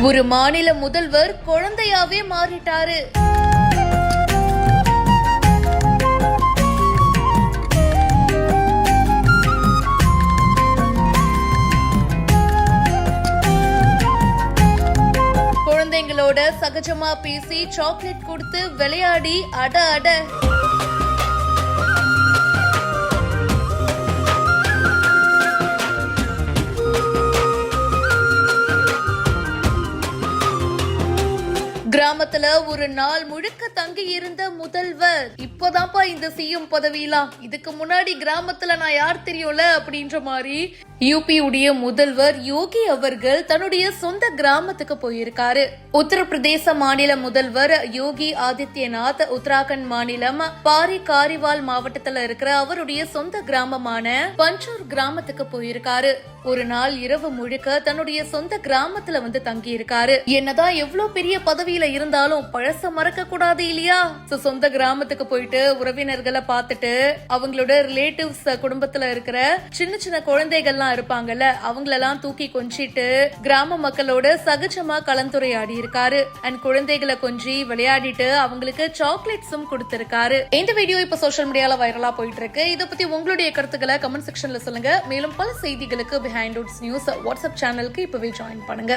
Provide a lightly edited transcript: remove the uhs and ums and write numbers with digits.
ஒரு மாநில முதல்வர் குழந்தையாவே மாறிட்டாரு. குழந்தைங்களோட சகஜமா பேசி சாக்லேட் கொடுத்து விளையாடி அட அட. கிராமத்துல ஒரு நாள் முழுக்க தங்கி இருந்த முதல்வர் இப்பதான்ப்பா இந்த சிஎம் பதவியெல்லாம், இதுக்கு முன்னாடி கிராமத்துல நான் யார் தெரியும்ல அப்படின்ற மாதிரி யூபி உடைய முதல்வர் யோகி அவர்கள் தன்னுடைய சொந்த கிராமத்துக்கு போயிருக்காரு. உத்தரப்பிரதேச மாநில முதல்வர் யோகி ஆதித்யநாத் உத்தராகண்ட் மாநிலம் பாரி காரிவால் மாவட்டத்துல இருக்கிற அவருடைய சொந்த கிராமமான பஞ்சூர் கிராமத்துக்கு போயிருக்காரு. ஒரு நாள் இரவு முழுக்க தன்னுடைய சொந்த கிராமத்துல வந்து தங்கி இருக்காரு. என்னதான் எவ்வளவு பெரிய பதவியில இருந்தாலும் பழச மறக்க கூடாது இல்லையா? சொந்த கிராமத்துக்கு போயிட்டு உறவினர்களை பார்த்துட்டு அவங்களோட ரிலேட்டிவ்ஸ் குடும்பத்துல இருக்கிற சின்ன சின்ன குழந்தைகள்லாம் இருப்பாங்கல்ல, அவங்களெல்லாம் தூக்கி கொஞ்சிட்டு கிராம மக்களோட சகஜமா கலந்துரையாடி இருக்காரு. அண்ட் குழந்தைகளை கொஞ்சி விளையாடிட்டு அவங்களுக்கு சாக்லேட்ஸும் கொடுத்திருக்காரு. இந்த வீடியோ இப்ப சோஷியல் மீடியால வைரலா போயிட்டு இருக்கு. இதை பத்தி உங்களுடைய கருத்துக்களை கமெண்ட் செக்ஷன்ல சொல்லுங்க. மேலும் பல செய்திகளுக்கு பிஹைண்ட் நியூஸ் வாட்ஸ்அப் சேனலுக்கு இப்பவே ஜாயின் பண்ணுங்க.